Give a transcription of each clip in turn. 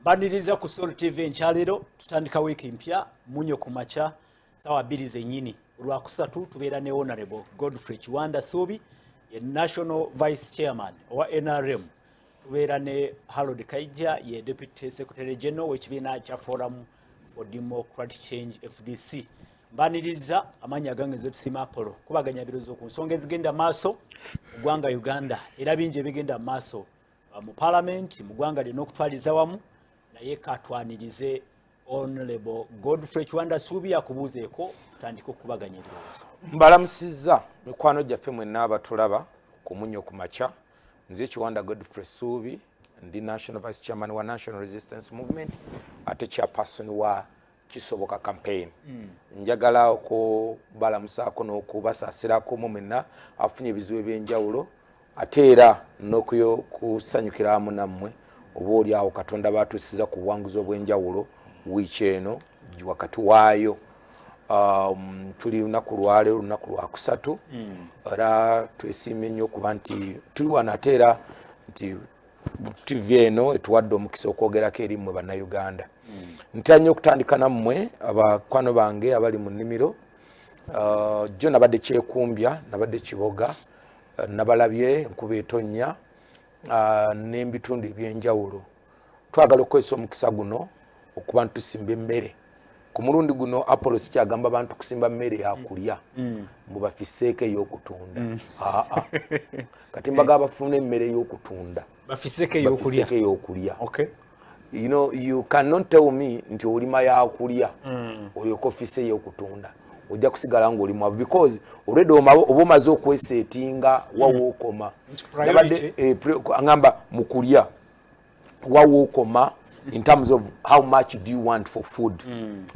Baniriza ku Soul TV enkyaliro tutandika wiiki mpya munyo ku macha sawa 2 zennyini olwakusatu tubeera ne Honorable Godfrey Kiwanda Ssuubi ye National Vice Chairman wa NRM tubeera ne Harold Kaija ye Deputy Secretary General w'ekibiina kya Forum for Democratic Change FDC. Baniriza amanya gange zetusima Apollo kubaganya birozo ku nsonga ezigenda maaso mu ggwanga Uganda era bingi bigenda maaso mu Parliament mu ggwanga lino okutwaliza wamu naye katwanirize Honorable Godfrey Kiwanda Ssuubi akubuuzeeko tutandika okubaganya ebirowoozo. Mbalamusizza mikwano gyaffe mwenna abatulaba ku munyo ku macha. Nze Kiwanda Godfrey Ssuubi ndi National Vice Chairman wa National Resistance Movement ate chairperson wa Kisoboka campaign. Njagala okubalamusaako n'okubasaasirako mwenna afunye ebizibu ebyenjawulo ate era n'okusanyukira wamu nammwe oba oli awo Katonda batuusiza ku buwanguzi obw'enjawulo wiiki eno wakati waayo. Tuli lunaku lwaleero lunaku lwakusatu era twesiimye nnyo okuba nti tuli wano ate era nti TV eno etuwadde omukisa okwogerako eri mmwe bannayuganda. Ntya nnyo okutandika nammwe abakwano bange abali mu nnimiro. Jjo nabadde kyekumbya nabadde kiboga nabalabye enkuba etonnya n'ebitundu ebyenjawulo. Twagala okukozesa omukisa guno okuba ntusimba emmere. Ku mulundi guno Apollo sikyagamba abantu kusimba mmere yakulya mubafiseeko ey'okutunda. Kati mbaga abafuna emmere ey'okutunda bafiseeko ey'okulya. Okay. You know, you cannot tell me nti olima yakulya olyoka ofise ey'okutunda. Ojja kusigala ng'oli mwavu because already oba omaze okwesetinga wawookoma. Ngamba mu kulya wawookoma in terms of how much do you want for food.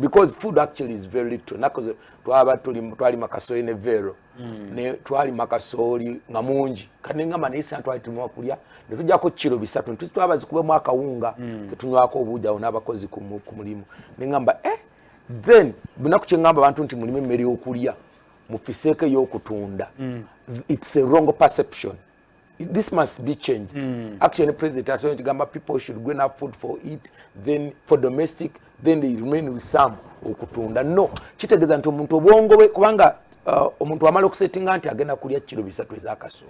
Because food actually is very little. Nakoze twali makasoli ne vero ne twali makasoli nga mungi kane ngamba naye santu alitumwa kulya ne tujjako kilo bisatu ntitwabazi kube mwaka unga tetunywako obuja n'abakozi ku mulimu ne ngamba then bunaku kye ngamba abantu nti mulimu emmere y'okulya mufiseeko y'okutunda. It's a wrong perception. This must be changed. Actually, the president told Gamba people should grow enough food for it, then for domestic, then they remain with some okutunda. No, kitegeza nti omuntu obwongo bwe kubanga omuntu amala okusettinga nti agenda kulya kilo bisatu ezakaso.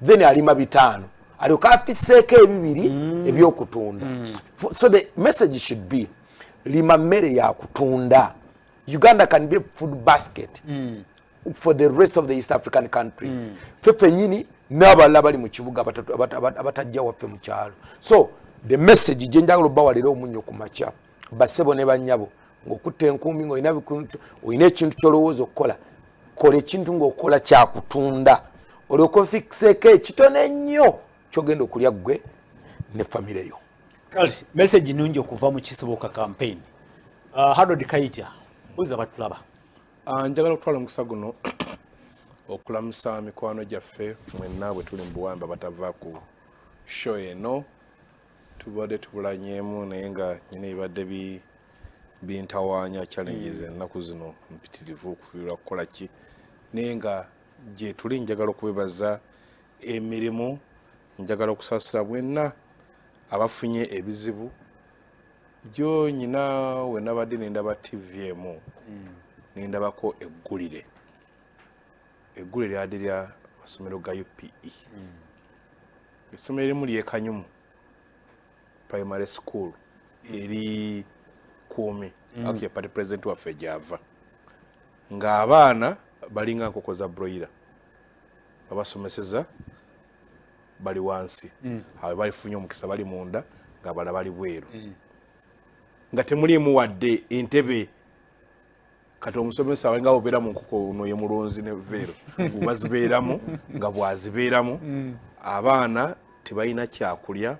Then alima bitano. Alyoka afiseeko ebibiri ebyokutunda. So the message should be lima mmere ya kutunda. Uganda can be a food basket for the rest of the East African countries. Fefe nyini n'abalala bali mu kibuga abatajja waffe mu kyalo. So the message gye njagala obawalira omunyo ku makya basebo ne bannyabo ng'okutta enkumbi ng'olina ekintu ky'olowooza okukola kola ekintu ng'okola kyakutunda olyoka ofikiseeko ekitone ennyo ky'ogenda okulya ggwe ne famire yo. Kale message nungi okuva mu Kisoboka campaign. Harold Kaija buza batulaba. Njagala okutwala omukisa guno okulamusa mikwano gyaffe mwenna bwe tuli mu buwambe batava ku show eno tubadde tubulanyeemu naye nga nyina ebadde bintawaanya challenges ennaku zino mpitirivu okufiirwa kukola ki naye nga gye tuli njagala okubebaza emirimu njagala okusaasira bwenna abafunye ebizibu jo nyina we nabadde nendaba TV emu nendabako eggulire lyadde lya masomero ga UPE. Essomero erimu ly'Ekanyumu primary school eri Kuumi akiya party president waffe gyava ng'abaana balinga nkoko za broiler babasomeseza bali wansi abe balifunye omukisa bali munda ng'abalala bali bweru nga temulimu wadde entebe kati omusomesa walinga obeera mu nkoko ono ye mulonzi ne vero bazibeeramu nga bwazibeeramu abaana tebalina kyakulya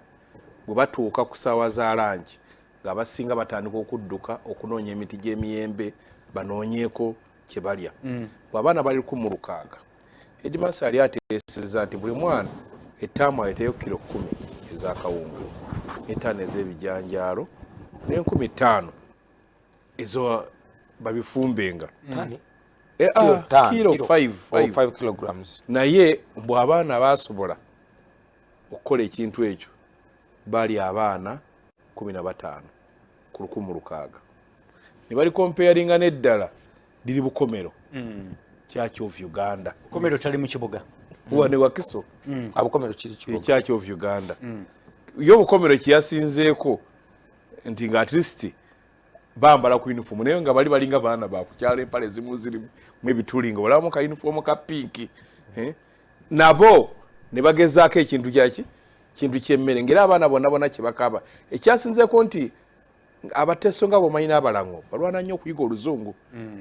bwe batuuka ku ssaawa za langi ng'abasinga batandika okudduka okunoonya emiti gy'emiyembe banoonyeeko kye balya bw'abaana bali 16 Edimasa yali ateeseza nti buli mwana ettaamu aleeteyo kilo 10 ez'akawunga 5 ez'ebijanjaalo ne 15 ezo babifumbenga kilo 5 kilograms. Naye bw'abaana basobola okukola ekintu ekyo bali abaana 15 ku 1,600 ne bali comparinga n'eddala liri Bukomero Church of Uganda. Bukomero tali mu kibuga Huwa ne Wakiso Abukomero kiri kibuga Church of Uganda. Yo Bukomero kiyasinzeeko nti nga at least bambala ku uniform naye nga bali balinga baana ba kukyala empale zimu ziri mu ebitulinga walamu ka uniform ka pink nabo ne bagezaako ekintu kyaki kintu kyemmere ngera abaana bonna kibakaba ekyasinzeeko nti abateso nga bomanyi n'abalango balwana nnyo okuyiga oluzungu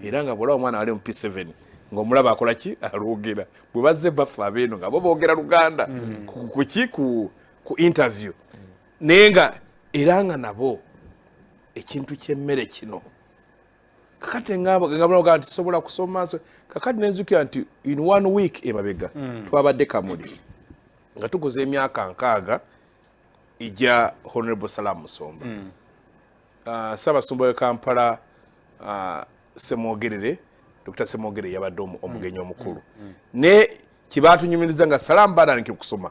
era nga bwolaba omwana ali mu P7 ng'omulaba akola ki alwogera bwe bazze bafe abeeno nga bo boogera Luganda ku interview naye nga era nga nabo ekintu kyemmere kino kakati ngabulaga nti sobola kusoma kakati nenzukira nti in 1 week emabega twabadde Kamuli nga tukoze emyaka 6 ija Honorable Salam Musomba Ssaabasumba we Kampala Semwogerere Dr. Semwogerere yabadde omugenyi omukulu ne kibatunyumiriza nga Salam badandikira okusoma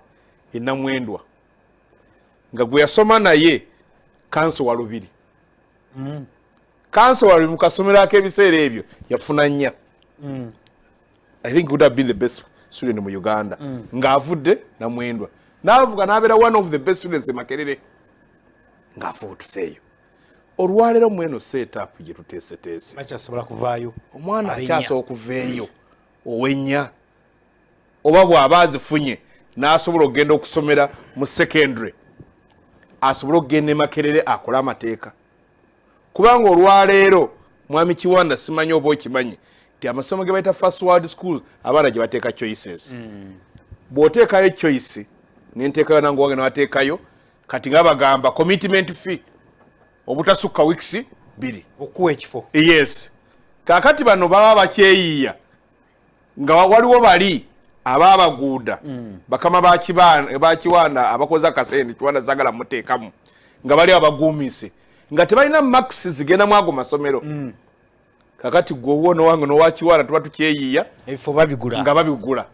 enamwendwa nga gwe yasoma naye kanso wa Lubiri kanso wali mukasomero ak'ebiseera ebyo yafuna nnya I think would have been the best student mu Uganda ng'avudde namwendwa n'avuga n'abeera one of the best students e Makerere ng'afuba otuseeyo olwaleero mweno setup gye tuteeseteese akyasobola kuvaayo omwana akyasobola okuveeyo ow'ennya oba bw'aba azifunye n'asobola okugenda okusomera mu secondary asobola okugenda e Makerere akole amateeka kubanga olwaleero mwami Kiwanda simanyi oba okimanyi nti amasomo ge bayita first world schools abaana gye bateeka choices bw'oteekayo choice nenteekayo nange wange newateekayo kati nga bagamba commitment fee obutasukka weeks 2 okuwa ekifo yes kakati bano baba bakyeyiya nga waliwo bali ababaguuda bakama ba Kiwanda abakoze akasente Kiwanda zagala muteekamu nga bali abaguumise nga tebalina max zigenda mwago masomero kakati gwe wange nowa Kiwanda tuba tukyeyiya ebifo babigula nga babigula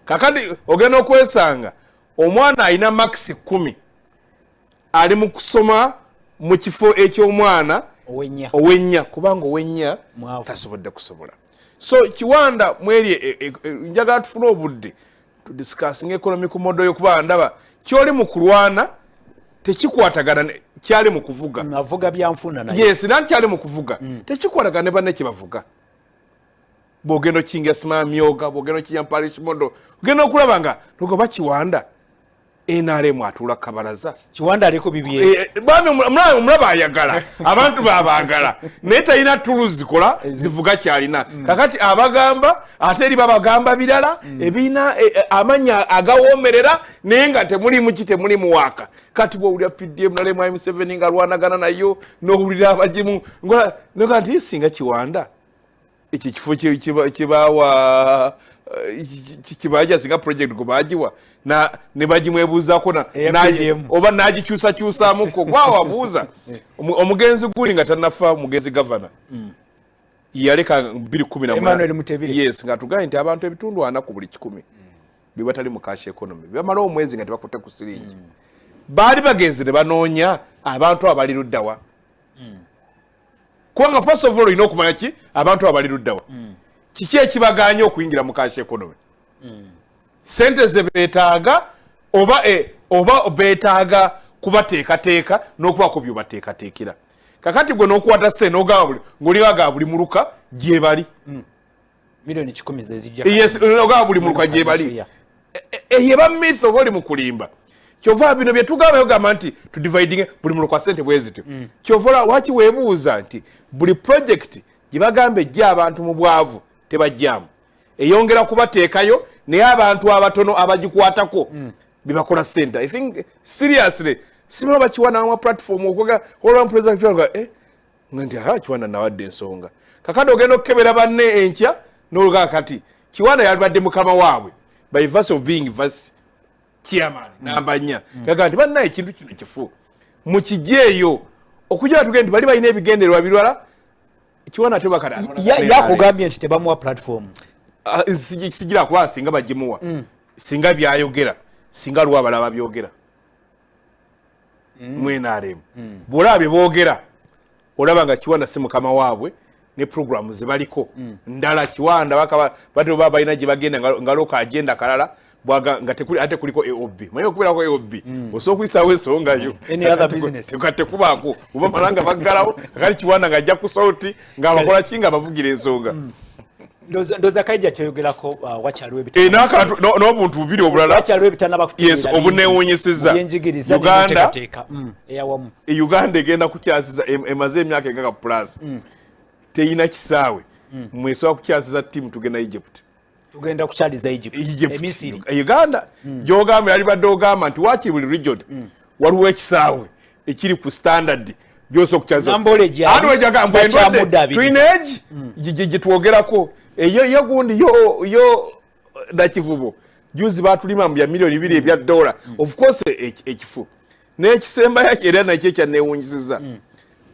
kakati ogenda okwesanga omwana alina max 10 ali mu kusoma mu kifo eky'omwana ow'ennya kubanga ow'ennya tasobodde kusobola so Kiwanda mweri njagala tufune obudde tudiscussing economic model yokuba ndaba kyoli mu kulwana tekikwatagana kyali mu kuvuga navuga byanfuna naye yes nanti kyali mu kuvuga tekikwatagana ne banne kibavuga bogeno kinga sima myoga bogeno kiyampalish modo ogenda okulaba nga nogoba Kiwanda NRM atula kabalaza Kiwanda aliko bibye bano mulaba ayagala abantu babagala neta ina tools zikola zivuga kyalina kakati abagamba ateri babagamba bilala ebina amanya agawomerera nenga temuli mukite muli muwaka kati bwo ulya PDM nale mwa Museveni nga lwanagana nayo no ulira abajimu ngo kati singa Kiwanda iki kifo kibawa kibaja singa project kubajiwa na ne bagimwebuuzako na oba nagikyusa muko gwawabuuza omugenzi guli nga tanafa omugenzi governor yaleka 2010 Emmanuel Mutebile yes nga tugaye nti abantu ebitundu ana ku buli 10 bibatali mu cash economy bamala omwezi nga tebakote ku siringi bali bagenzi ne banoonya abantu abali luddawa kwanga first of all inokumanya ki abantu abali luddawa kiki ekibaganya okuyingira mu cash economy sente ze betaaga oba betaaga kubateekateeka n'okuba ku byo bateekateekera kakati gwe n'okukwata ssente n'ogamba ng'olibaga buli muluka gye bali milioni 10 zezijja yes n'ogamba buli muluka gye bali yeba myth oba oli mu kulimba kyova bino bye tugamba yogamba nti tudividing buli muluka ssente bwezityo kyova waki weebuuza nti buli project gye bagamba ejja abantu mu bwavu tebajjamu eyongera kubateekayo naye abantu abatono abagikwatako bibakola ssente I think seriously simula bakiwana ama platform okwoga olwa president Kiwanda nti Kiwanda nawadde ensonga kakati ogenda okukebera banne enkya n'oluga kati Kiwanda yalibadde mukama waabwe by verse of being vice chairman namba 4 kaga nti banna ekintu kino kifu mu kijeeyo okujja tugende bali balina ebigendererwa birwala Kiwanda tebakala yakugambye nti tebamuwa platform sigira kwa singa bagimuwa singa byayogera singa lwa balaba byogera NRM bw'olaba boogera olaba nga Kiwanda si mukama waabwe ne programu zibaliko ndala Kiwanda bado baba balina gye bagenda nga loka agenda kalala bwaga nga tekuli ate kuliko AOB manyo kubirako AOB osokuyisaawo ensonga yo any other business tekate kubaako oba malanga baggalawo kali Kiwanda nga ajja kusauti nga abakola kinga bavugira ensonga ndoza Kaija kyoyogerako wakyaliwo ebitana n'obuntu bubiri obulala wakyaliwo ebitana bakutegeera yes obuneewunyisiza Uganda eyawamu Uganda egenda kukyasiza emaze emyaka engaga plus teyina kisaawe mwesobola kukyasiza timu tugenda Egypt tugenda kukyaliza Egypt Emisiri Uganda gyogamba yali badde ogamba nti wakiri buli region waliwo ekisaawe ekiri ku standard gyoso kukyasiza twineage gitwogerako eyo gundi yo dakivubo juzi batulima mu bya milioni 2 ebya dola of course ekifu n'ekisemba yake era nakyo kyanewunyisiza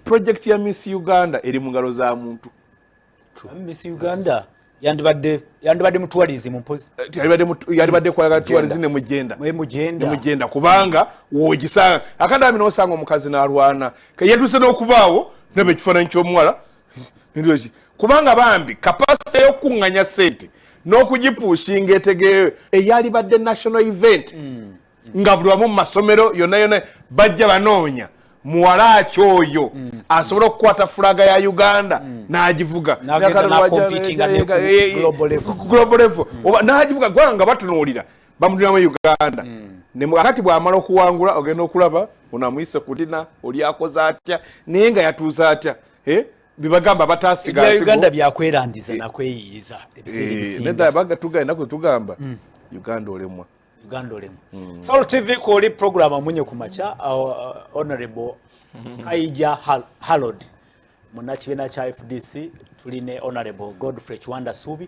project ya Miss Uganda eri mu ngalo za muntu Miss Uganda yandibadde mutuwalizi mumpozi yalibadde kwalaga tuwalizi ne mugenda kubanga wogisa akadami n'osanga omukazi n'alwana yatuse n'okubaawo nebe kifaananyi ky'omuwala ndozi kubanga bambi kapasite y'okuŋŋanya ssente n'okugipushinga etegeeyo eyalibadde national event nga buli wamu mu masomero yonna bajja banoonya muwala kyoyo asobola okukwata fulaga ya Uganda n'agivuga global level n'agivuga gwanga batunuulira bamudiramu Uganda akati bw'amala okuwangula ogenda okulaba unamuyise kutina oli akoze atya naye nga yatuuza atya bibagamba bataasiga Uganda byakwerandiza nakweyiyiza ebiseera ebisinga baga tugenda kutugamba Uganda olemwa Soul TV kuli program amunye kumacha honorable Kaija Harold munakibiina kya FDC tuline honorable Godfrey Kiwanda Ssuubi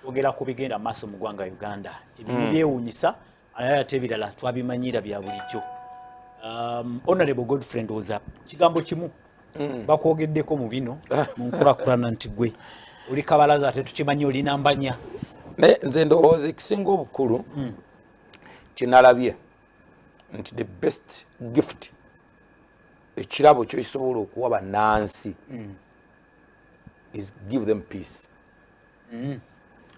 twogera ku bigenda maaso mu ggwanga Uganda ebintu byewuunyisa ate ebirala twabimanyira bya bulijjo honorable Godfrey ndoza kigambo kimu bakwogeddeko mu bino mu nkulakulana nti gwe oli kabalaza ate tukimanyi oli nambanya nze ndowooza ekisinga obukulu kinalabye nti the best gift ekirabo kyokisobola okuwa bannansi is give them peace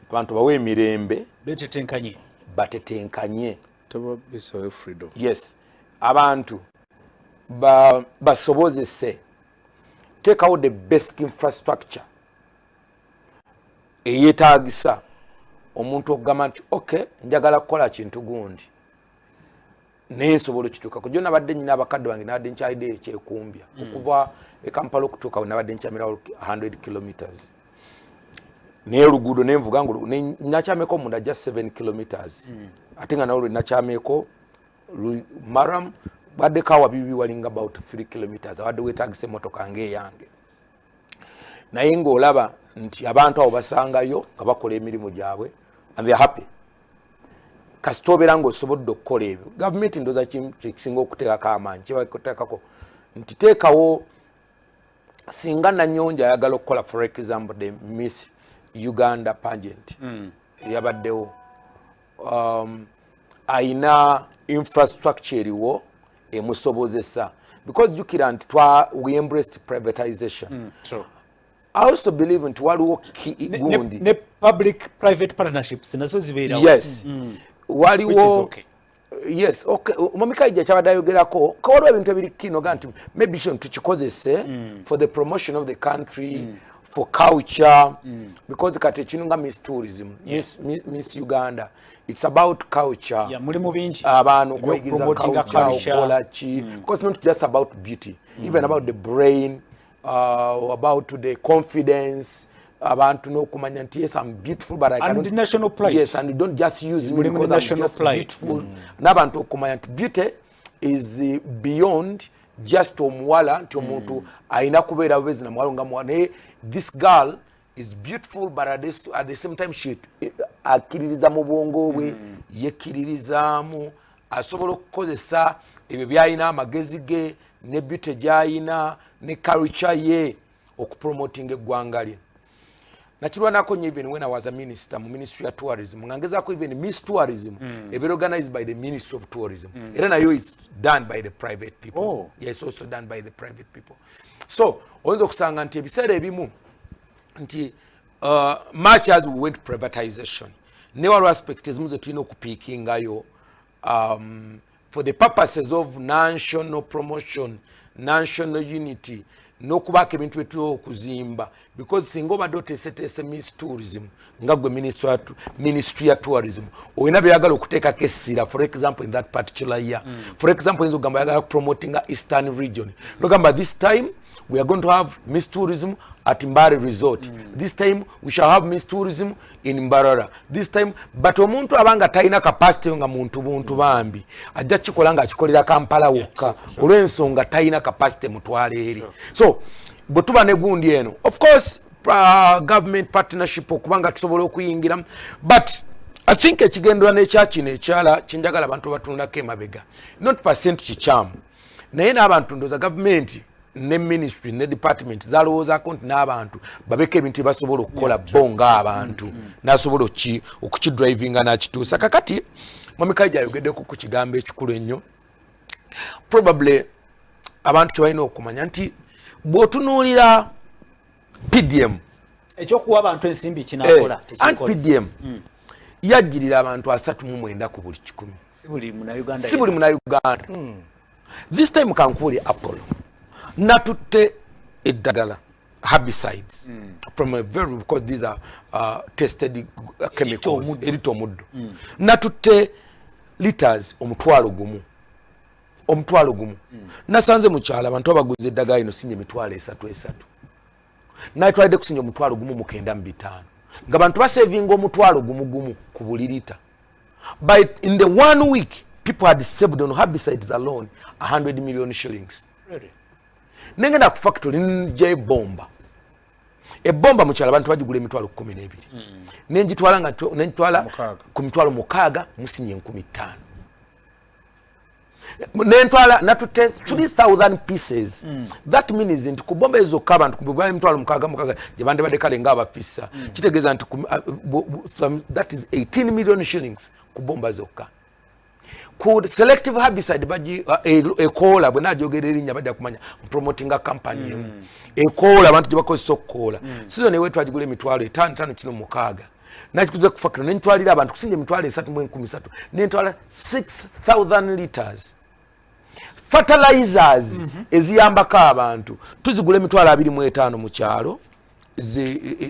abantu bawe emirembe batetenkanye freedom yes abantu basobozese take out the basic infrastructure eyetaagisa omuntu okugamba nti okay njagala kukola kintu gundi naye nsobola okituuka kujjo nabadde nyina abakadde wange nabadde nkyalidde ekyekumbya okuva Kampala okutuuka nabadde nkyamirawo 100 kilometers naye oluguudo nenvuga ngo nakyameko omunda just 7 kilometers ate nga nawo nakyameko maram badde kawa bibi walinga about 3 kilometers wadde wetaagisa emmotoka ng'eyange naye ng'olaba nti abantu abo basangayo nga bakola emirimu gyabwe and they are happy kasitobera ng'osobodde okukola ebyo gavumenti ndoza kisinga okuteekako amaanyi kyebakuteekako nti teekawo singa Nanyonja ayagala okukola for example the Miss Uganda pageant yabaddewo ayina infrastructure eriwo emusobozesa because jukira nti we embraced privatization I also believe nti waliwo gundi ne public private partnerships nazo zibeerawo yes waliwo yes okay Kaija kyabadde ayogerako kawaliwo ebintu ebiri kino ga nti maybe tukikozese for the promotion of the country for culture because kati kino nga Miss Tourism yes Miss Uganda it's about culture mulimu bingi abantu kwegiza culture because not just about beauty even about the brain about the confidence abantu n'okumanya nti yes I'm beautiful but I cannot and national pride yes and you don't just use me because I'm just beautiful n'abantu okumanya nti beauty is beyond just omuwala nti omuntu ayina kubeera bwezi na mwalo nga mwana this girl is beautiful but at the same time she akiririza mu bwongo bwe yekirizaamu asobola okukozesa ebyo byayina amagezi ge ne beauty gyayina ne culture ye okupromoting eggwanga lye nakirwanako nnyo even when I was a minister mu ministry of tourism ngangezaako even Miss Tourism ebe organized by the Ministry of Tourism era nayo is done by the private people. Oh. Yes, also done by the private people. So oyinza okusanga nti ebiseera ebimu nti much as we went privatization ne waliwo aspect ezimu ze tulina okupiikingayo for the purposes of national promotion, national unity, n'okubaako ebintu byetulina okuzimba because singa obadde oteeseteese Miss Tourism nga gwe ministry ya tourism olina byeyagala okuteekako essira for example in that particular year. For example oyinza okugamba yagala promotinga Eastern region nogamba this time we are going to have Miss Tourism at Mbare Resort. This time we shall have Miss Tourism in Mbarara. This time but omuntu abanga talina capacity nga muntu buntu bambi ajja kikola nga akikolera Kampala wokka olw'ensonga talina capacity mutwale eri. So bwe tuba ne gundi eno of course government partnership okubanga tusobola okuyingira but I think ekigendera n'ekyakino ekyala kyenjagala abantu batunulako emabega not percent kikyamu naye n'abantu ndoza government ne ministry ne department zalowoozaako nti n'abantu babeka ebintu basobola okukola bonga abantu nasobola okukidrivinga nakituusa kakati Mwami Kaija ayogeddeko ku kigambo ekikulu ennyo probably abantu tebalina okumanya nti bw'otunuulira PDM ekyokuwa abantu ensimbi kinakola tekikola PDM yajjirira abantu 39 ku buli 100 si buli Munauganda. This time kankuli Apollo natutte eddagala herbicides from a very because these are tested chemicals erito muddo natutte liters omutwalo gumu nasanze mu kyala abantu abaguze eddagala ino sinye mitwalo 3 natwalidde kusinya omutwalo gumu mu 9.5 nga bantu basevinga omutwalo gumu ku buli lita. But in the 1 week people had saved on herbicides alone 100 million shillings. Really? Nengenda ku factory nje bomba ebomba mu kyala bantu bagigula emitwalo 12 nenjitwala nga nenjitwala ku mitwalo 6 musinye 15 nentwala natutte 3000 pieces. That means nti ku bomba ezo kabantu kubwa emitwalo 6 je bande bade kale nga abafissa kitegeeza nti that is 18 million shillings ku bomba zokka. Could selective herbicide baji ekola bwe najogera erinnya bajja kumanya promoting a company ekola abantu jibakozesa okukola sizo ne wetu agigula emitwalo 5 kino 6 nakikuze ku factory nentwalira abantu kusinje emitwalo 3.13 nentwala 6000 liters fertilizers eziyambako abantu tuzigula emitwalo 25 mu kyalo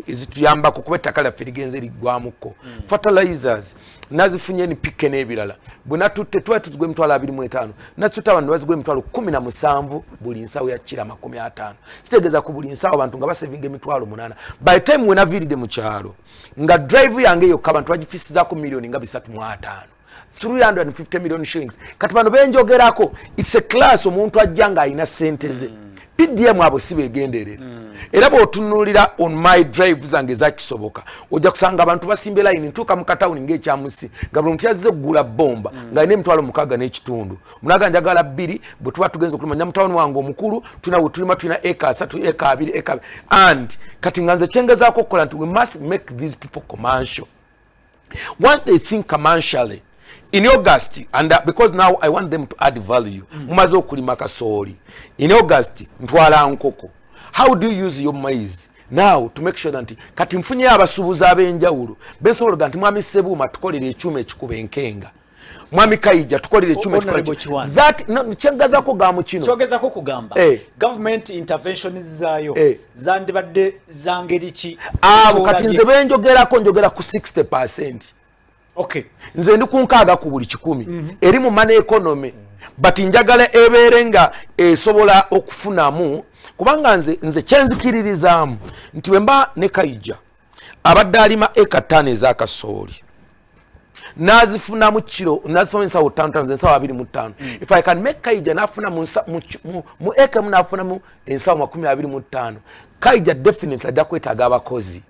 ezituyambako kuba ettaka lyaffe ligenze liggwamuko fertilizers nazifunye ni pike n'ebirala bwe natutte tuba tuzigula emitwalo 25 natutte abantu bazigula emitwalo 17 buli nsawo ya kira 50 kitegeeza ku buli nsawo abantu nga basevinga emitwalo 8 by the time we naviridde mu kyalo nga drive yange yokka abantu bagifisizaako miliyoni nga 3.5 350 million shillings kati bano benjogerako it's a class omuntu ajja nga ayina sente ze PDM abo sibegenderera era bw'otunuulira on my drive zange zakisoboka ojja kusanga abantu basimbe line ntuuka mu katawuni ng'ekyamusi nga buli muntu yazze kugula bomba ng'alina emitwalo 6 n'ekitundu munaga njagala 2 bwe tuba tugenza okulima nyamutawuni wange omukulu tulina eka 3 eka 2 eka and kati nga nze kyengezaako okukola nti we must make these people commercial. Once they think commercially in August, and because now I want them to add value, mumaze okulima kasooli. In August, ntwala nkoko. How do you use your maize? Now, to make sure that kati mfunye abasubuzi ab'enjawulo besobola nti mwami Sebuma tukolere ekyuma ekikuba enkenga. Mwami Kaija tukolere ekyuma ekikuba that no kyengazako gamu kino. Kyogezako kugamba. Government interventions zaayo zandibadde zangeri ki? Kati nze benjogerako njogera ku 60%. Okay. Nze ndi ku 6 ku buli 10 eri mu money economy but njagala ebeere nga esobola okufunamu kubanga nze kyenzikiririzaamu nti wemba ne Kaija abadde alima eka 5 ez'akasooli nazifunamu kiro nazifuna ensawo 5 ensawo 25 if I can make Kaija nafuna mu eka munafunamu ensawo 25 Kaija definitely ajja kwetaaga abakozi.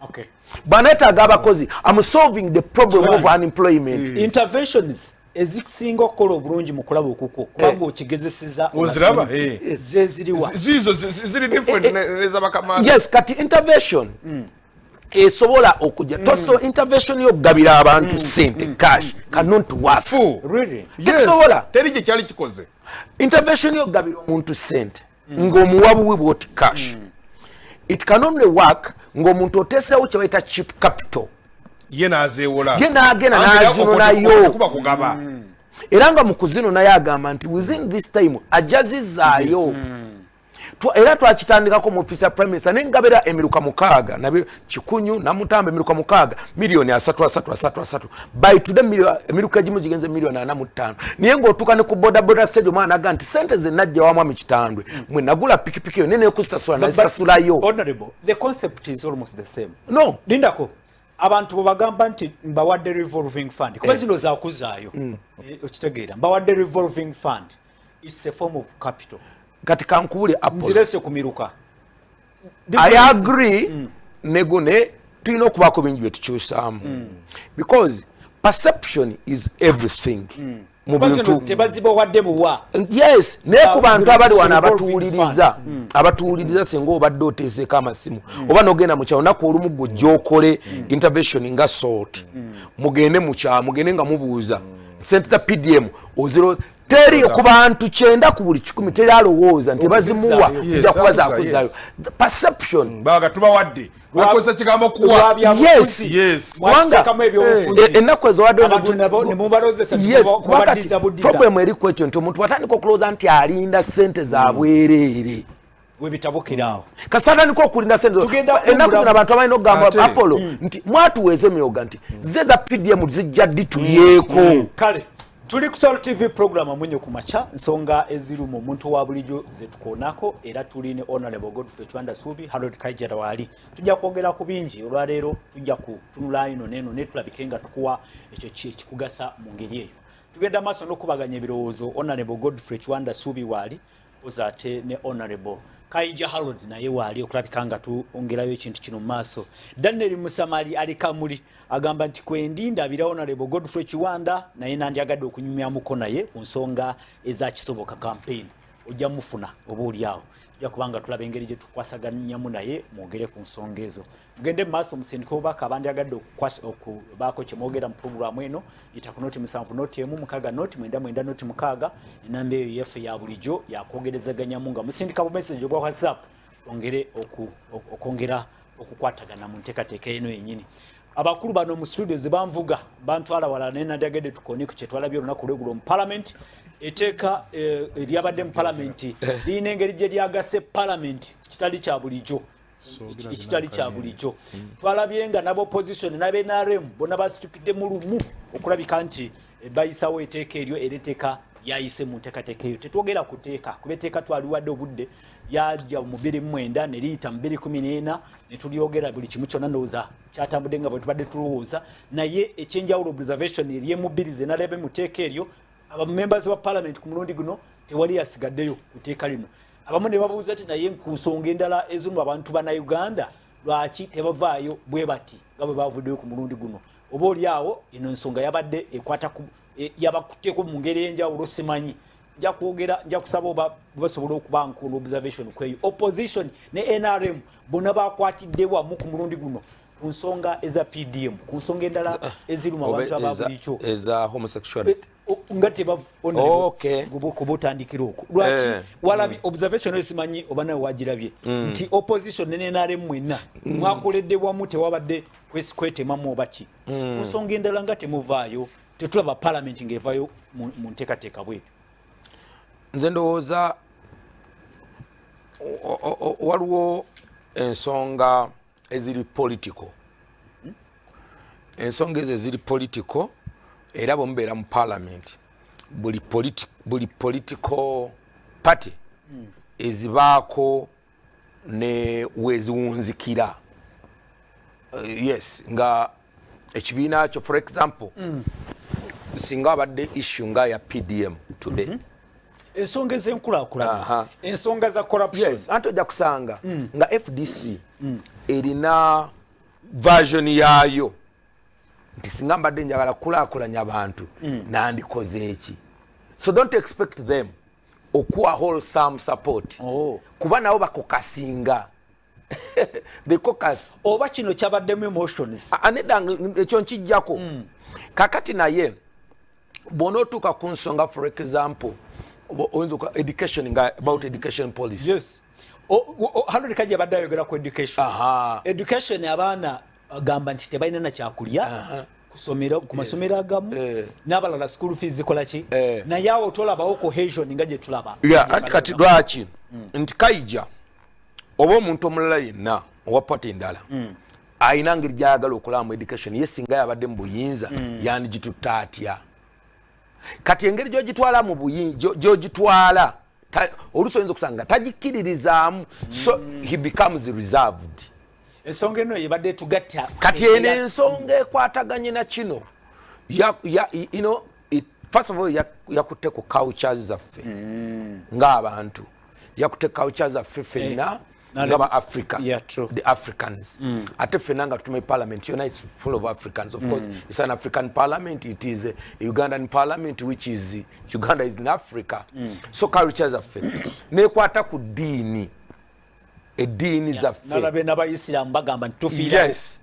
Okay. Banetaga abakozi I'm solving the problem of unemployment. Interventions ezisinga okukola obulungi mu kulaba okuko kubanga okigezeseza oziraba zeziriwa zizo ziri different nezabakama. Yes, kati intervention esobola okujja toso intervention y'okugabira abantu sente cash cannot work really tekisobola teri gye kyali kikoze intervention y'okugabira omuntu sente ng'omuwa buwi bwoti cash it can only work ng'omuntu oteesewo kye bayita cheap capital ye n'azeewola ye n'agenda n'azinonayo kuba kugaba era nga mu kuzino naye agamba nti within this time ajazizaayo era twakitandikako mu office ya prime minister n'engabira emiruka 6 nabyo kikunyu namutamba emiruka 6 milioni 3 by today emiruka egimu gigenze milioni 45 niye ng'otuuka ne ku boda stage omwana aga nti sente ze najja wa mwami kitandwe mwe nagula pikipiki yo nene kusasula nasasulayo. Honorable, the concept is almost the same. No Lindako abantu bwe bagamba nti mbawadde revolving fund kuba zino zaakuzaayo okitegeera mbawadde revolving fund it's a form of capital kati kankubule nzirese kumiruka I agree negune tulina okubaako bingi bye tukyusaamu because perception is everything mu bintu tebazibawadde buwa yes naye ku bantu abali wano abatuwuliriza singa obadde oteeseeko amasimu oba n'ogenda mu kyalo naku olumu gujja okole intervention nga sort mugende mu kyalo mugende nga mubuuza sente za PDM oziro teri ku bantu 9 ku buli 10 teri alowooza nti bazimuwa zijja kuba zaakuzzaayo perception baga tubawadde wakoze kigambo kuwa yes mwatekamu ebyobufuzi ennaku ezo wadde problem eri ku ekyo nti omuntu watandika okulowooza nti alinda sente za bwereere webitabukiraawo kasatandika okulinda sente ennaku zino abantu abalina okugamba Apollo nti mwatuweeza emyoga nti ze za PDM zijja ddi tulyeko kale tuli ku Soul TV program amunyo kumacha nsonga ezirumu omuntu wa bulijjo zetukoonako era tuli ne Honorable Godfrey Kiwanda Ssuubi Harold Kaija wali tujja kwogera ku bingi olwaleero tujja kutunula ino neno netulabikenga tukuwa ekyo kikugasa mu ngeri eyo tugenda maaso n'okubaganya ebirowoozo Honorable Godfrey Kiwanda Ssuubi wali ozate ne Honorable Kaija Harold naye wali okulabikanga tuongerayo ekintu kino mu maaso Daniel Musamali alikamuli agamba nti kwendinda abira Honorable Godfrey Kiwanda naye nandyagadde okunyumyamuko naye ku nsonga ezakisoboka campaign ojja mufuna obuulyawo ojja kubanga tulaba engeri gye tukwasaganyamu naye mwogere ku nsonga ezo mugende mu maaso musindika obubaka abandyagadde okubaako kye mwogera mu programu eno yita noti 7 noti 1 6 noti 9 noti 6 enamba eyo yefe ya bulijjo yakwogerezaganyamu nga musindika bu message obwa WhatsApp ongere okongera okukwatagana mu nteekateeka eno yennyini abakulu bano mu studio zebanvuga bantwala wala nenandyagadde tukoni ku kyetwalabye olunaku lweggulo mu parliament eteeka eryabadde mu parliament liyina engeri gye lyagase parliament kitali kya bulijjo ekitali kya bulijjo twalabye nga nabo opposition n'abenarem bonna basitukidde mu lumu okulabika nti bayisawo eteeka eryo era etteeka yayise mu nteekateeka eyo tetwogera ku teeka kuba etteeka twaliwadde obudde yajja mu 2009 ne liyita mu 2014 ne tulyogera buli kimu kyonna ndowooza kyatambudde nga bwe tubadde tulowooza naye ekyenjawulo observation eryemubirize nalebe mu teeka eryo abamembers ba parliament ku mulundi guno tewali yasigaddeyo ku teeka lino abamu ne babuuza ati naye ku nsonga endala ezimu abantu bannayuganda lwaki tebavaayo bwe bati nga bwe bavuddeyo ku mulundi guno oba olyawo eno ensonga yabadde ekwata yabakutteko mu ngeri enjawulo simanyi nja kusaba oba basobola okuba nkulu observation kweyo opposition ne NRM bonna bakwatidde wamu ku mulundi guno ku nsonga eza PDM ku nsonga endala eziri mu abantu ababulijjo eza homosexuality nga tebakubutandikira okwo lwaki walabi observation esimanyi oba nawe wagirabye nti opposition ne NRM mwenna mwakoledde wamu tewabadde kwetemamu obaki ku nsonga endala nga temuvaayo tetulaba parliament ng'evaayo mu nteekateeka bwetu nze ndowooza waliwo ensonga eziri political ensonga ezo eziri political era bwemubeera mu parliament buli political party ezibaako ne weziwunzikira yes nga ekibiina kyo for example singa abadde issue nga ya PDM today ensonga ez'enkulaakulana ensonga za corruption yes anti ojja kusanga nga FDC erina version yaayo nti singa mbadde njagala kulaakulanya abantu nandikoze eki so don't expect them okuwa wholesome support kuba nabo bakokasinga the caucus oba kino kyabaddemu emotions aneda ekyo nkijjako kakati naye bw'onootuuka ku nsonga for example education about education policy. Yes. Hano Kaija badde ayogera ku education. Education abaana agamba nti tebalina na kyakulya kusomera ku masomero agamu n'abalala school fees zikola ki naye awo tolabawo cohesion nga gye tulaba. Anti kati lwaki nti Kaija oba omuntu omulala yenna owa party endala ayina ngeri gy'ayagala okulamu education ye singa yabadde mu buyinza yandigitutta atya. Kati engeri gy'ogitwala mu buyinza gy'ogitwala oluusi oyinza okusanga tagikiririzaamu so he becomes reserved. Ensonga eno yebadde tugatta kati eno ensonga ekwataganye na kino you know first of all yakutte ku cultures zaffe ng'abantu yakutte cultures zaffe ffenna ngaba Africa, the Africans. Ate fenna nga tutume parliament yona is full of Africans. Of course, it's an African parliament. It is a Ugandan parliament, which is Uganda is in Africa. So cultures are fair. Nekwata ku dini. Edini zaffe. Nalabe n'abayisiramu bagamba ntufira. Yes.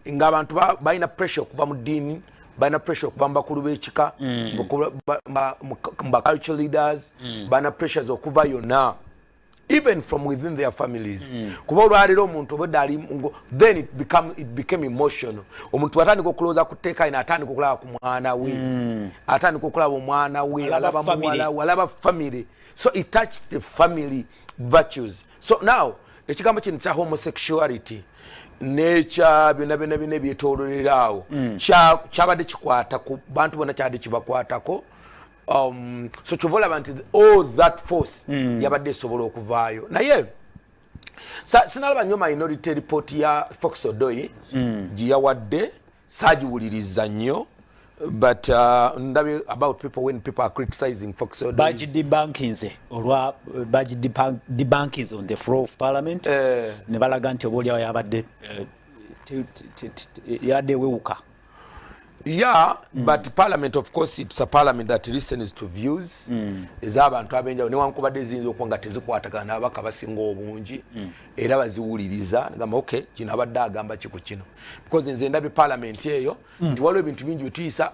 Ng'abantu balina pressure kuva mu dini, balina pressure kuva mu bakulu b'ekika, mu cultural leaders, balina pressures okuva yonna. Even from within their families. Kuba olwaliro omuntu obadde ali then it became emotional. Omuntu atandika okuloza kuteeka ina atandika okulaba ku mwana we. Atandika okulaba omwana we, alaba muwala we, alaba family. So it touched the family virtues. So now, ekigambo kino kya homosexuality nature byonna byetoololerawo kyabadde kikwata ku bantu bonna kyabadde kibakwatako. So chovola abantu all that force yabadde sobola okuvaayo naye sinalaba nnyo minority report ya Fox Odoi giyawadde sagiwuliriza nnyo but ndabe about people when people are criticizing Fox Odoi badge debunking olwa badge debunking on the floor of parliament ne balaga nti oboolyawo yabadde yadde wewuka. Yeah, but parliament, of course, it's a parliament that listens to views. Abantu abenjawo newankubadde ziyinza okuba nga tezikwatagana n'ababaka basinga obungi era baziwuliriza ngamba okay kino abadde agamba kiku kino because nze ndabye parliament eyo nti waliwo ebintu bingi bye tuyisa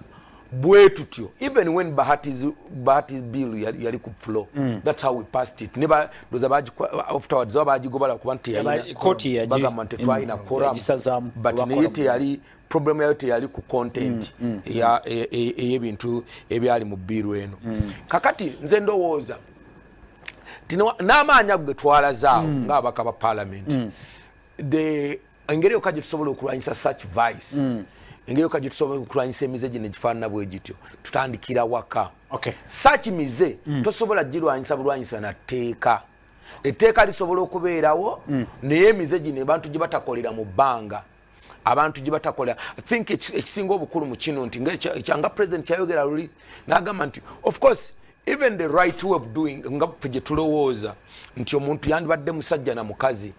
bwe tutyo even when Bahati's bill yali ku floor that's how we passed it neba doza afterwards bagigobala kuba nti bagamba nti twalina quorum but naye teyali problem yayo teyali ku content ey'ebintu ebyali mu bill eno kakati nze ndowooza n'amaanyi ago ge twalazaawo ng'ababaka ba parliament engeri yokka gye tusobola okulwanyisa such vice engeri yokka gye tusobola okulwanyisa emize gino egifaanana bwe gityo tutandikira waka such mize tosobola girwanyisa bulwanyisa na tteeka etteeka lisobola okubeerawo naye emize gino abantu gye batakolera mu bbanga abantu gye batakolera I think ekisinga obukulu mu kino nti nga president kyayogera luli n'agamba nti of course even the right way of doing nga ffe gye tulowooza nti omuntu yandibadde musajja na mukazi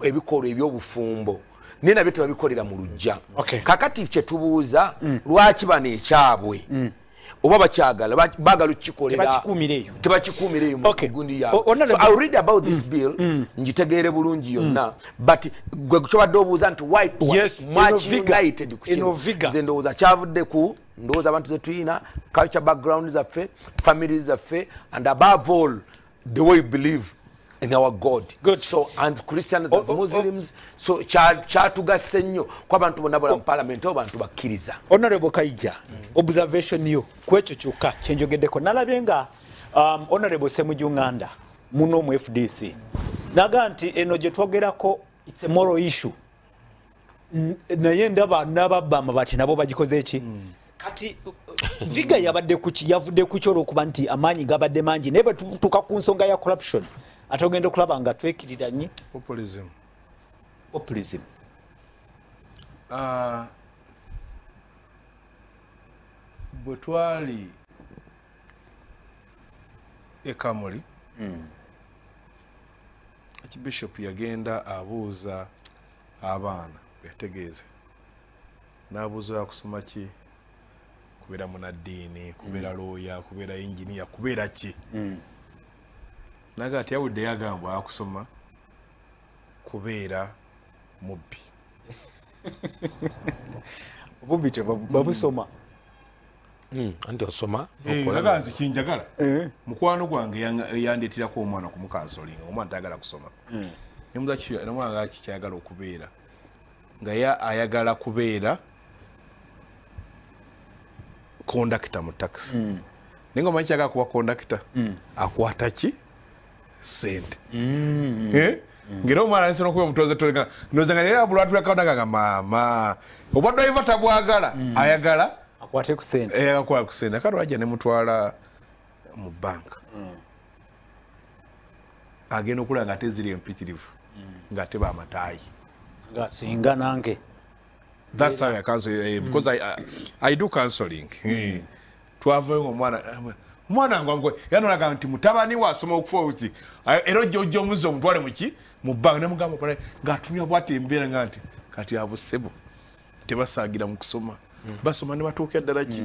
ebikolwa eby'obufumbo naye nabyo tebabikolera mu lujja kakati kye tubuuza lwaki bano ekyabwe oba bakyagala baagala okukikolera tebakikuumireyo mu gundi yaabwe so I'll read about this bill ngitegeere bulungi yonna but gwe kyobadde obuuza nti why much united ku kino nze ndowooza kyavudde ku ndowooza abantu ze tuyina culture background zaffe families zaffe and above all the way we believe in our God. Good. So and Christians and Muslims so kyatugasse nnyo ku abantu bonna bala mu parliament abantu bakkiriza. Honorable Kaija, observation yo kwekyo kyokka kyenjogeddeko nalabye nga Honorable Ssemujunganda muno mu FDC naga nti eno gye twogerako it's a moral issue naye ndaba n'ababba amabati nabo bagikoze eki kati viga yabadde kuki yavudde ku kyolo okuba nti amaanyi gabadde mangi naye tuka ku nsonga ya corruption ate ogenda okulaba nga twekiriranye populism bwe twali ekamuli ekibishop yagenda abuuza abaana betegeeze n'abuuza yakusoma ki kubeera munaddiini kubeera looya kubeera inginiya kubeera ki naga ati yawudde yagambwa akusoma kubeera mubbi. Obubbi babusoma. Anti osoma naga nzi kinjagala mukwano gwange yandeetirako omwana kumukansolinga omwana tayagala kusoma nemwana kikyayagala okubeera nga ayagala kubeera kondakita mu taxi naye nga omanyi kyagala kuba kondakita akwata ki sente ngera omwana nsina okuba omutoze tolega ndoza nga era bulwatulakawonagaga maama obwa driver tabwagala ayagala akwate ku sente akwate ku sente akati wajja ne mutwala mu banka agenda okulaba nga ate ziri empitirivu nga ate baamataayi nga singa nange. That's how I counsel because I do counseling. Twavayo omwana ngwangu yanolaga nti mutabani wasoma okufa uti era jjojo muzo omutwale muki mu banka ne mugamba pale ngatumya bwate embeera nganti kati abusebo tebasagira mu kusoma basoma ne batuuka ddala ki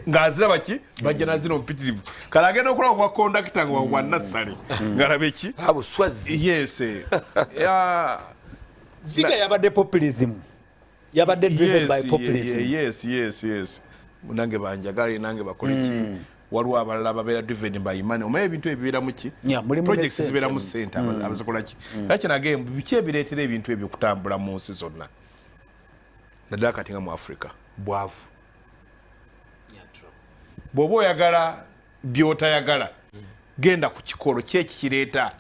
ng'azira baki bajja nazino mpitirivu kale agenda okulaba kwa kondakita nga wa nasale ngalabe ki abuswazi. yes Ziga yabadde populism yabadde driven by populism. Yes nange banjagale nange bakole ki waliwo abalala babeera driven by money omaye ebintu ebibeera mu ki projects zibeera mu sente abazikola ki kaki nage biki ebireetera ebintu ebyo okutambula mu nsi zonna naddala kati nga mu Africa bwavu bw'oba oyagala by'otayagala genda ku kikolo kyeki kireeta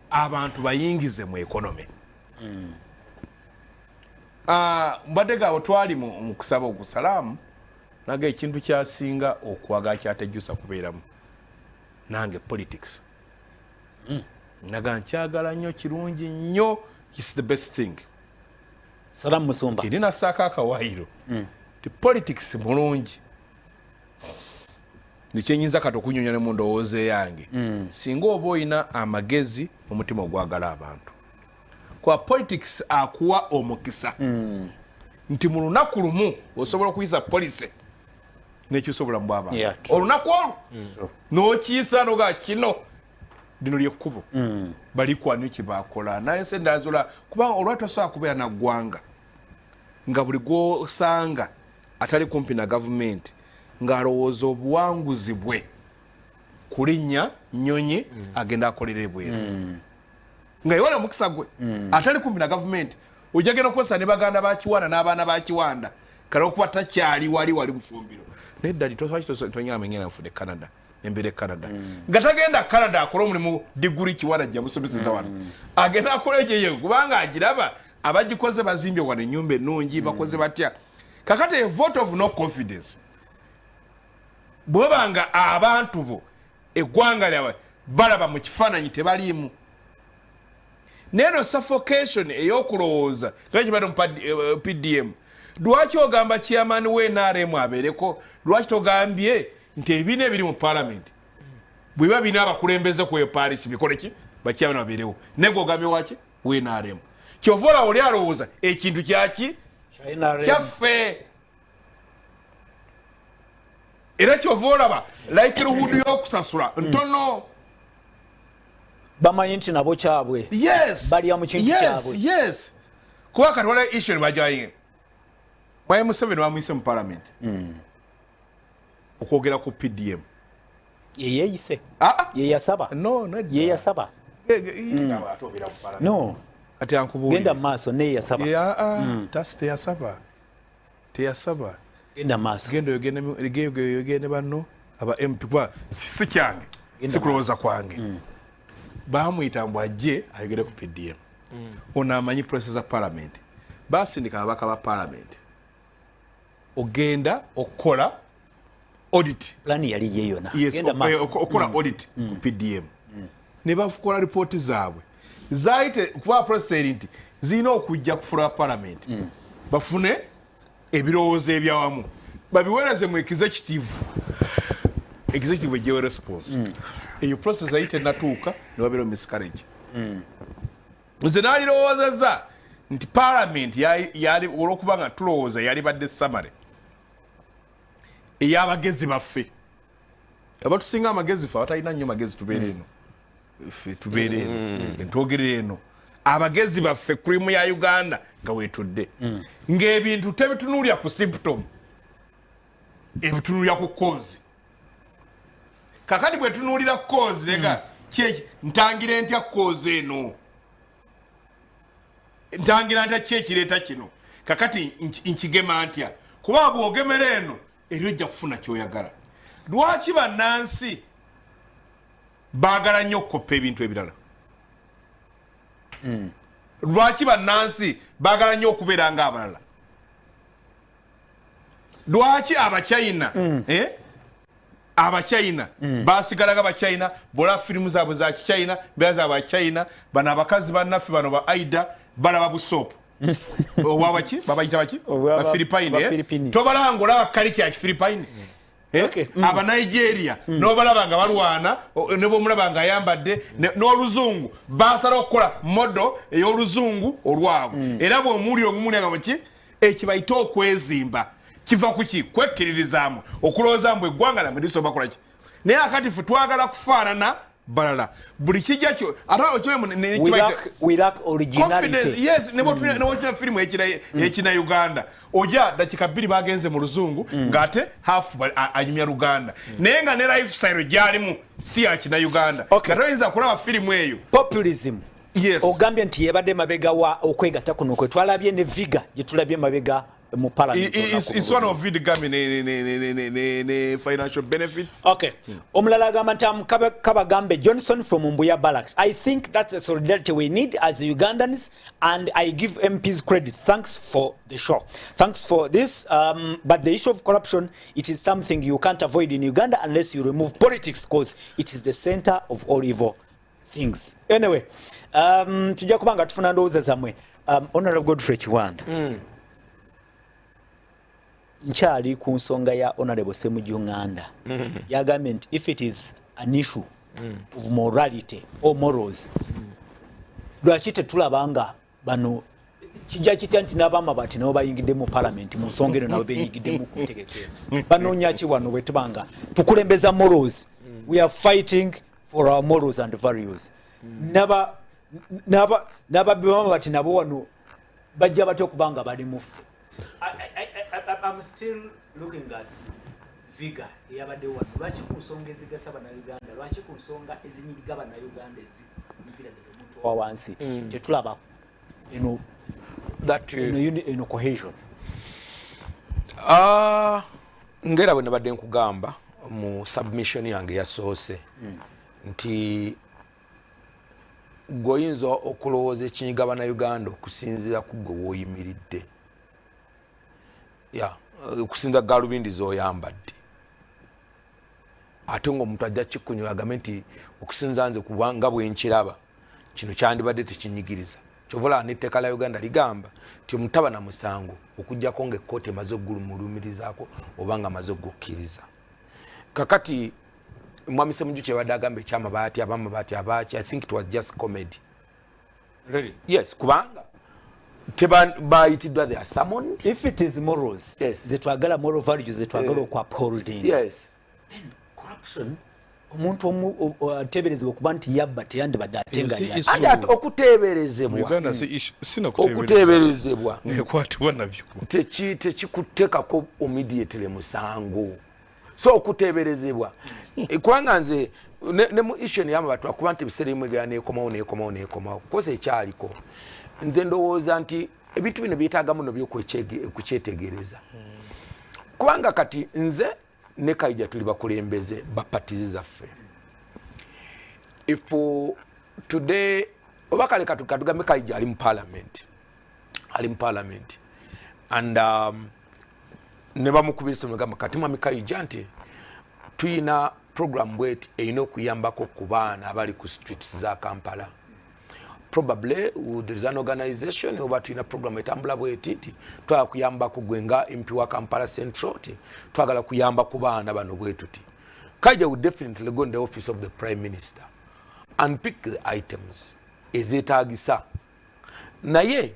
abantu bayingize mu economy. Mbadde gaabo twali mu kusaba ogusalaamu naga ekintu kyasinga okwaga kyatejjusa kubeeramu nange politics naga nkyagala nnyo kirungi nnyo is the best thing. Salamu Musumba Irina saka akawairo ti politics mulungi nikyenyinza kato kunyonya ne mu ndowooza yange singa oba oyina amagezi omutima ogwagala abantu kwa politics akuwa omukisa nti mu lunaku lumu osobola okuyisa polisi nekyusobola mu bw'abantu olunaku olwo n'okiyisa noga kino lino lyekkubo balikwani kibakola naye se ndazula kubanga olwatosobola kubeera na ggwanga nga buli gw'osanga atali kumpi na gavumenti ng'alowooza obuwanguzi bwe kulinnya nnyonyi agenda akolera ebweru nga yewala omukisa gwe atali kumpi na gavumenti ojja genda okukozesa ne baganda ba Kiwanda n'abaana ba Kiwanda kale okuba takyali wali bufumbiro naye ddali tonyama engenda nfune Canada embere Canada nga tagenda Canada akola omulimu diguri Kiwanda gya musomeseza wano agenda akola ejeyo kubanga agiraba abagikoze bazimbye wano ennyumba ennungi bakoze batya kakati a vote of no confidence bwebanga abantu bo eggwanga lyabwe balaba mu kifaananyi tebaliimu neno suffocation ey'okulowooza nga kibadde mu PDM lwaki ogamba chairman w'NRM abeereko lwaki togambye nti ebibiina ebiri mu parliament bwe biba abakulembeze ku Paris bikole ki bakyamana babeerewo naye ogambye waki w'NRM kyova olaba oli alowooza ekintu kyaki kyaffe era kyova olaba likelihood y'okusasula ntono bamanyi nti nabo kyabwe balya mu kintu kyabwe kuba kati waliwo issue nebajayinga mwaye Museveni bamuyise mu parliament okwogera ku PDM yeyeyise yeyasaba yeyasaba no kati ankubuulire genda maaso neyeyasaba teyasaba genda maaso genda oyogende banno aba MP kuba si kyange si kulowooza kwange bamuyita mbu ajje ayogere ku PDM ono amanyi process za parliament basindika ababaka ba parliament ogenda okukola audit plan yali yeyona genda maaso okukola audit ku PDM ne bafukola report zaabwe zaite kuba process nti zina okujja kufula parliament bafune ebirowoozo ebyawamu babiwereze mu executive ejewe response eyo process ayite natuuka ne babeera miscarriage nze nalirowoozezza nti parliament yali olwokubanga tulowooza yali badde summary ey'abagezi baffe abatusinga amagezi fe abatalina nnyo magezi tubeera eno ffe tubeere eno ntwogere eno abagezi baffe kurimu ya Uganda nga weetudde ng'ebintu tebitunuulira ku symptom ebitunuulira ku cause kakati bwe tunuulira cause lega ntangira ntya cause eno ntangira ntya ki ekireeta kino kakati nkigema ntya kuba bw'ogemera eno eri ojja kufuna kyoyagala lwaki bannansi baagala nnyo okukoppa ebintu ebirala lwaki bannansi baagala nnyo okubeera ng'abalala lwaki abachina basigalaga bachina bola firimu zaabwe za kichina bya za bachina bana abakazi bannaffe bano ba Aida balaba busopo obwabaki babayita baki ba Philippine tobalanga olaba kaliki ya Philippine aba Nigeria nobalaba nga balwana ne bomulaba nga ayambadde n'oluzungu basala okukola modo ey'oluzungu olwabo era bw'omuli omumuli nga muki ekibayita okwezimba kiva kuki kwekkiririzaamu okulowooza mbu eggwanga namwe lisobola bakola ki naye akati ffe twagala kufaanana balala buli kijja kyo ate yes ne bwotuna firimu ekina Uganda oja dakika 2 bagenze mu luzungu ng'ate hafu anyumya Luganda naye nga ne lifestyle gyalimu si yakina Uganda nga toyinza kulaba firimu eyo populism. Yes. Ogambye nti yebadde mabega wa okwegatta kuno kwe twalabye ne viga gye tulabye mabega mu parliament. It's one of the financial benefits. Okay. Omulala agamba nti Kabagambe Johnson from Mbuya Barracks. I think that's the solidarity we need as Ugandans, and I give MPs credit. Thanks for the show. Thanks for this. But the issue of corruption, it is something you can't avoid in Uganda unless you remove politics, because it is the center of all evil things. Anyway, tujja kubanga tufuna ndowooza zammwe. Honorable Godfrey Kiwanda. Nchali ku nsonga ya Honorable Semujunganda. Yagambye nti if it is an issue of morality or morals, lwaki tetulabanga bano kijja kitya nti n'abaama bati nabo bayingidde mu parliament mu nsonga eno nabo benyigiddemu ku ntegekero. Banoonya ki wano bwe tubanga tukulembeza morals? We are fighting for our morals and values. N'ababbi bati nabo wano bajja batya okubanga bali mufe. I'm still looking at Viga yabadde wano lwaki ku nsonga ezigasa bannayuganda lwaki ku nsonga ezinyiga bannayuganda ezinyigira omuntu wa wansi tetulaba eno cohesion. Ngera bwe nabadde nkugamba mu submission yange yasoose nti goyinza okulowooza ekinyiga bannayuganda okusinziira ku gwe wooyimiridde. Kusinza galubindi zoyambadde ate ng'omuntu ajja kikunyula agambe nti okusinza nze kubanga bwenkiraba kino kyandibadde tekinyigiriza. Kyovola n'etteeka la Uganda ligamba nti omutaba na musango okuggyako ng'ekkooti emaze oggulumuluumirizaako oba nga amaze okukkiriza. Kakati Mwami Ssemujju kyebadde agamba ekyamabaati abamabaati abaaki, I think it was just comedy. Really? Yes, kubanga bayitiddwa they are summoned. If it is morals, yes, zetwagala moral values zetwagala okupholding. Yes. Then corruption, omuntu ateeberezebwa okuba nti yabba teyandibadde atenganya. Ate okuteeberezebwa okuteeberezebwa nekwatibwa nabyo tekikutekako immediately musango. So okuteeberezebwa kubanga nze ne mu issue y'amabatu akuba nti ebiseera bimwe gera neekomawo kosa ekyaliko nze ndowooza nti ebintu bino byetaaga muno byokukyetegereza kubanga kati nze ne Kaija tuli bakulembeze bapatizi zaffe. If today oba kale katugambe Kaija ali mu parliament and ne bamukubiriza mugamba kati mwami Kaija nti tuyina program bweti eyina okuyambako ku baana abali ku streets za Kampala. Probably there is an organization oba tuyina program etambula bweti ti twagala kuyambako gwenga MP wa Kampala Central ti twagala kuyamba ku baana bano bwetu ti. Kaija would definitely go in the office of the Prime Minister and pick the items ezeetaagisa. Naye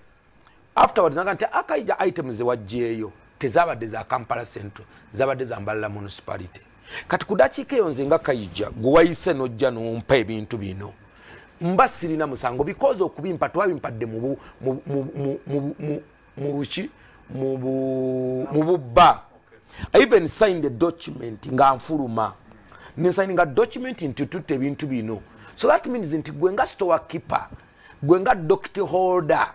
afterwards nagamba nti Kaija items wajjeeyo tezabadde za Kampala Central, zabadde za Mbalala municipality. Kati ku dakiika eyo nze nga Kaija gwe wayise n'ojja n'ompa ebintu bino mba sirina musango because okubimpa twabimpadde mu bubba. I even signed a document nga nfuluma. Ne signing a document into tutte ebintu bino. So that means nti gwe nga storekeeper, gwe nga docket holder,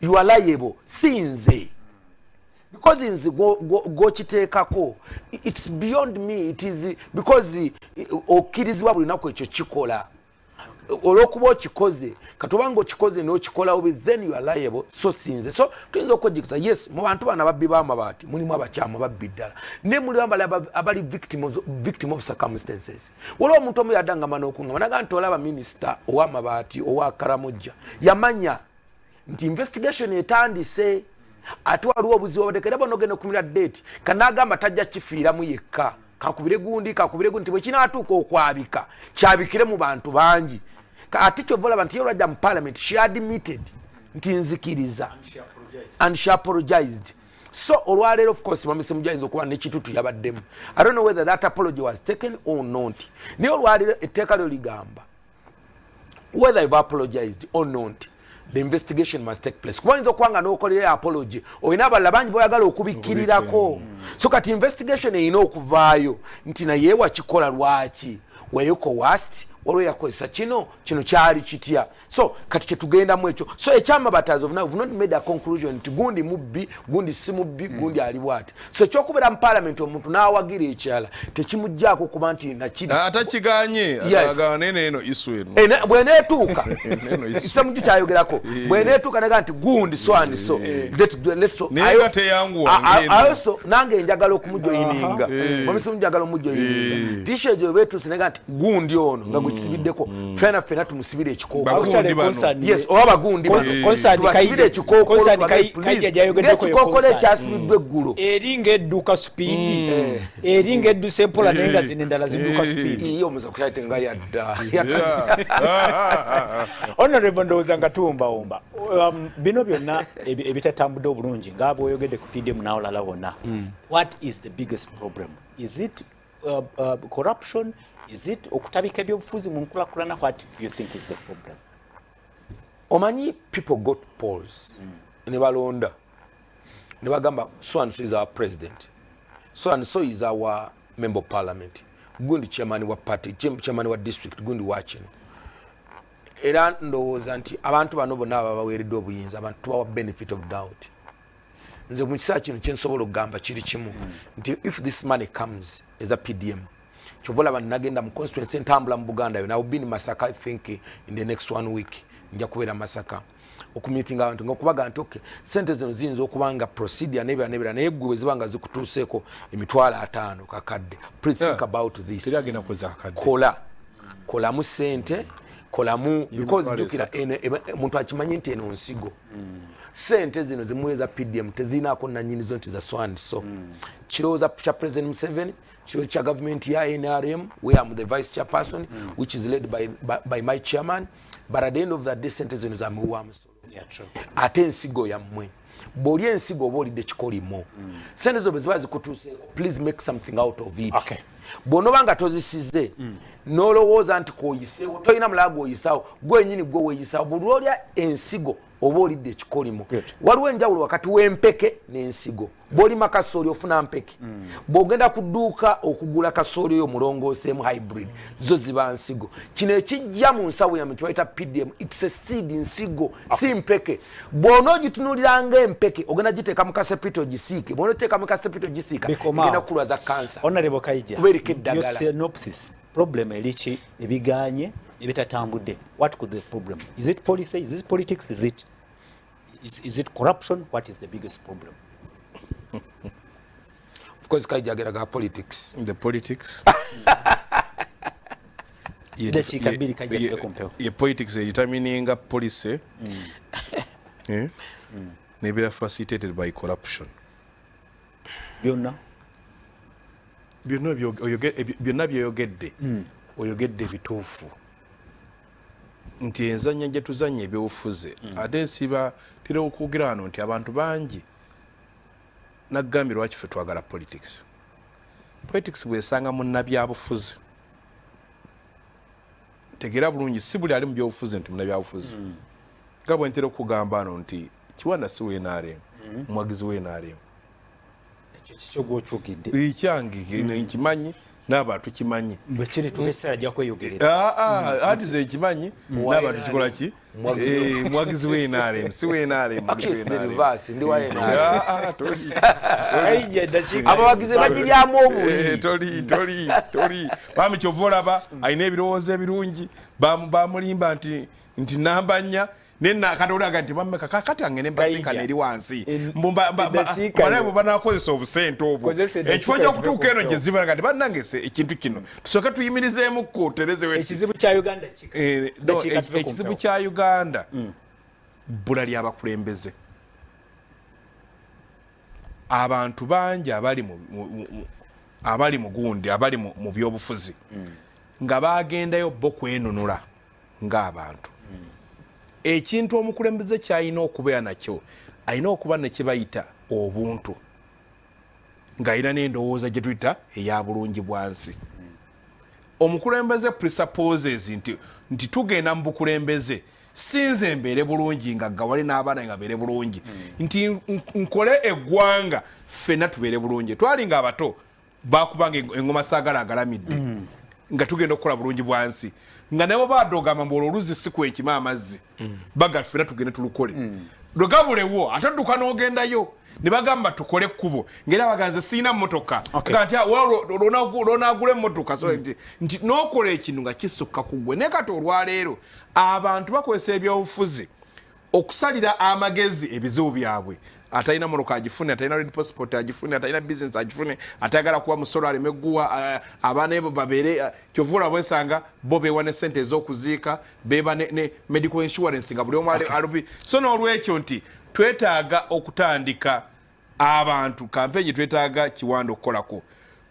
you are liable. Sinze. Because inzi go kiteekako, it's beyond me. It is because okkirizibwa buli naku ekyo kikola. Olwokuba okikoze katubanga okikoze n'okikola obi, then you are liable. So sinze, so tuyinza okwejikiza, yes, mu bantu bana babbi b'amabaati mulimu abakyamu babbi ddala, ne muli abali victim of circumstances. Waliwo omuntu omu yadangama n'okungama naga nti olaba minisita ow'amabaati owa Karamojja yamanya nti investigation etandise, ate waliwo obuzibu obadekera bonogenda okumira date kanagamba tajja kifiiramu yekka, kakubire gundi nti bwe kinaatuuka okwabika kyabikire mu bantu bangi. Ate kyova olaba nti ye olwajja mu parliament she admitted nti nzikiriza and she apologized. So olwaleero of course Mami Semujayinza okuba n'ekitutu yabaddemu. I don't know whether that apology was taken or not. Naye olwaleero etteeka lyo ligamba whether you've apologized or not, the investigation must take place. Kubanza okwanga n'okolera apology oyina abalala bangi boyagala okubikkirirako. So kati investigation eyina okuvaayo nti naye wakikola lwaki, weyoko worst waliwo yakozesa kino kyali kitya. So kati kyetugendamu ekyo. So ekyamabaati as of now, we've not made a conclusion nti gundi mubbi, gundi si mubbi, gundi ali bwati. So ekyokubeera mu parliament omuntu n'awagira ekyala tekimuggyako kuba nti nakiri atakiganye agane eno isu eno bweneetuuka Semujju kyayogerako bweneetuuka naga nti gundi so and so naye teyanguwa also nange njagala okumujoyininga Mami Semujju njagala omumujoyininga t-shirt yo beetuuse naga nti gundi ono nga gwe kisibiddeko fena tumusibire ekikooko. Yes, oba bagundi tubasibire ekikookolo ekikookolo ekyasibiddwa eggulo eringa edduka speed eringa edduse empola naye nga zino endala zidduka speed. Iyo omuza kuyayite nga yadda Honorable ndowooza nga tuwumbawumba bino byonna ebitatambudde obulungi nga bw'oyogedde ku PDM n'awolala wonna. What is the biggest problem? Is it corruption? Is it okutabika ebyobufuzi mu nkulakulana? What do you think is the problem? Omanyi people got polls ne balonda ne bagamba so and so is our president, so and so is our member of parliament, gundi chairman wa party, chairman wa district, gundi wa kino. Era ndowooza nti abantu bano bonna babaweereddwa obuyinza, abantu tubawa benefit of doubt. Nze mu kiseera kino kye nsobola okugamba kiri kimu nti if this money comes as a PDM, chovola banagenda mu constituency ntambula mu Buganda yona, I will be in Masaka I think in the next 1 week. Nja kubeera Masaka okumeeting abantu ngokubaga nti okay sente zino zinzo okubanga procedure nebera naye gwe zibanga zikutuuseeko emitwalo 5 kakadde. Please think about this. Tiragenda kuza kakadde. Kola mu sente, kola mu because jukira muntu akimanyi nti eno nsigo. Sente zino zimuweza PDM tezinaako nannyinizo nti za so and so. Kirowooza cha President Museveni, kirowooza cha government ya NRM where I'm the vice chairperson which is led by my chairman. But at the end of that day, sente zino za muwa musolo. Yeah, true. Ate ensigo ya mwe. Boli ensigo obolidde kikolimo. Sente zo beziba zikutuuse, please make something out of it. Okay. Bonobanga tozisize. Nolowooza nti koyiseewo, toyina mulago oyisaawo, gwe nyini gwe weeyisaawo. Bulolya ensigo obolidde kikolimo. Waliwo enjawulo wakati w'empeke n'ensigo. Bw'olima kasooli ofuna mpeke. Bw'ogenda ku dduuka okugula kasooli oyo mulongooseemu hybrid, zo ziba nsigo. Kino ekijja mu nsawo yammwe kye bayita PDM, it's a seed nsigo, si mpeke. Bw'onoogitunuulira ng'empeke ogenda giteeka mu kasepiti ogisiike. Bw'onooteeka mu kasepiti ogisiika egenda kulwaza kansa. Honorable Kaija, kubeereka eddagala. your synopsis, problem eriki ebiganye ebitatambudde. What could the problem? Is it policy? Is it politics? Is it corruption? What is the biggest problem? Of course Kaija ageraga politics. The politics. Ye politics determining policy. Maybe facilitated by corruption. Byonna byeyogedde oyogedde bituufu nti enzanya gye tuzanya ebyobufuzi ate nsiba tera okwogera wano nti abantu bangi naggambye lwaki ffe twagala politics bwesanga munnabyabufuzi tegera bulungi si buli ali mu byobufuzi nti munnabyabufuzi nga bwe ntera okugamba ano nti Kiwanda si w'NRM omwagizi w'NRM ekyo kikyo gw'okyogedde ekyange nkimanyi n'abantu kimanyi bwe kiri tuwesera ajja kweyogerera anti ze kimanyi n'abantu kikola ki mwagizi w'NRM si w'NRM abawagizi bagiryamu obuli toli bami kyova olaba alina ebirowoozo ebirungi bamulimba nti namba nnya nena katolaga nti bammeka kakati angene mbasinkana eri wansi banaye bwe banakozesa obusente obwo ekifo ky'okutuuka eno gye ziva kati bannange ekintu kino tusooke tuyimirizeemukko oterezewo ekizibu kya Uganda ekizibu kya Uganda bbula ly'abakulembeze abantu bangi abali mu gundi abali mu byobufuzi nga bagendayo bo kwenunula ng'abantu ekintu omukulembeze kyalina okubeera nakyo alina okuba nekibayita obuntu ng'alina n'endowooza gye tuyita eya bulungi bwansi omukulembeze presupposes nti tugenda mu bukulembeze sinze mbeere bulungi nga gawale n'abaana nga beere bulungi nti nkole eggwanga ffenna tubeere bulungi twali nga abato bakubanga engoma saagala agalamidde nga tugenda okukola bulungi bwansi nga nabo badogamba mbu oluzi si kwekima amazzi bagafera tugende tulukole lwegabulewo atadduka n'ogendayo ne bagamba tukole ekkubo ngera baganze siina mmotoka nti lonaagula emmotoka nti n'okola ekintu nga kisukka ku ggwe naye kati olwaleero abantu bakozesa ebyobufuzi okusalira amagezi ebizibu byabwe atalina moroka agifune atalina red passport agifune atalina business agifune atayagala kuba musolo alemegguwa abaana ebo babeere kyovula bwesanga bo beewa ne sente ez'okuziika beeba ne medical insurance nga buli omu alubi so n'olwekyo nti twetaaga okutandika abantu kampeegi twetaaga Kiwanda okukolako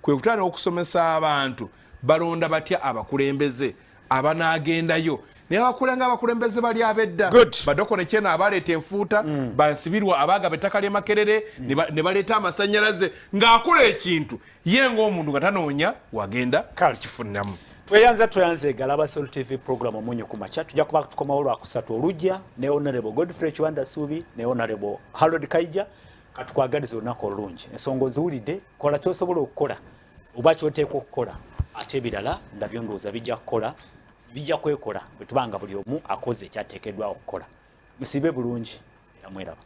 kwe kutandika okusomesa abantu balonda batya abakulembeze abanaagendayo naye abakulanga abakulembeze bali abedda badoko nekyena abaleeta enfuuta bansibirwa abagaba ettaka ly'Emakerere ne baleeta amasannyalaze ng'akola ekintu ye ng'omuntu nga tanoonya wagenda kifunnamu tweyanze galaba Soul TV program omunyo ku makya tujja kuba tukomawo lwakusatu olujja ne Honorable Godfrey Kiwanda Ssuubi ne Honorable Harold Kaija katukwagaliza olunaku olungi ensonga oziwulidde kola kyosobola okukola oba kyoteekwa okukola ate ebirala ndabyo ndowooza bijja kwekola bwe tubanga buli omu akoze ekyateekeddwa okukola musibe bulungi era mweraba